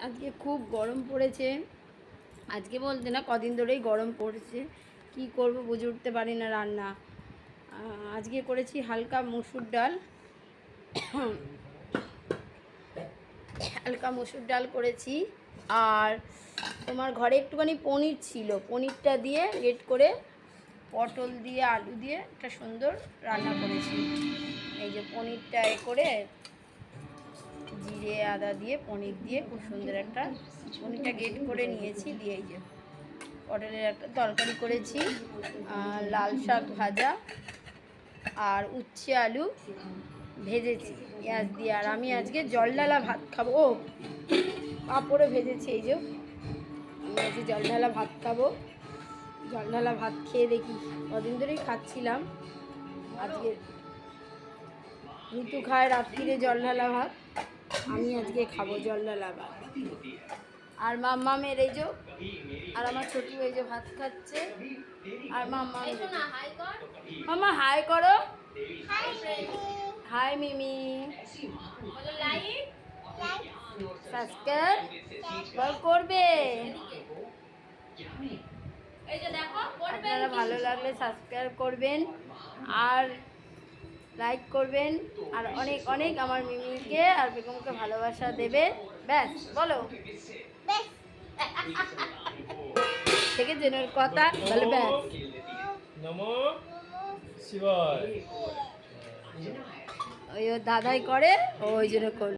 আজকে খুব গরম পড়েছে। আজকে বলতে না, কদিন ধরেই গরম পড়েছে। কি করব বুঝে উঠতে পারি না রান্না। আজকে করেছি হালকা মসুর ডাল। হালকা মসুর ডাল করেছি। আর তোমার ঘরে একটুখানি পনির ছিল, পনিরটা দিয়ে রেড করে পটল দিয়ে আলু দিয়ে একটা সুন্দর রান্না করেছি। এই যে পনিরটা করে জিরে আদা দিয়ে পনির দিয়ে খুব সুন্দর একটা পনিরটা গ্রেট করে নিয়েছি, দিয়ে এই যে পটলের একটা তরকারি করেছি, লাল শাক ভাজা আর উচ্ছে আলু ভেজেছি পেঁয়াজ দিয়ে। আর আমি আজকে জলঢালা ভাত খাবো। ও পাঁপড়ও ভেজেছি। এই যে আমি আজকে জলঢালা ভাত খাবো। জলঢালা ভাত খেয়ে দেখি, কদিন ধরেই খাচ্ছিলাম। আজকে ঋতু খায় রাত্রিরে জলঢালা ভাত, আমি আজকে খাবো জলঢালা ভাত। আর মাম্মামের এই যে, আর আমার ছোটু এই যে ভাত খাচ্ছে। আর মাম্মা মাম্মা হাই করো। হাই মিমি। সাবস্ক্রাইব করবে। আপনারা ভালো লাগলে সাবস্ক্রাইব করবেন আর লাইক করবেন, আর অনেক অনেক আমার মিমিকে আর বেগমকে ভালোবাসা দেবে। ব্যাস বলো থেকে জেনের কথা বলে ব্যাস। নমো শিবায়। ওই দাদাই করে, ওই জন্য করলো।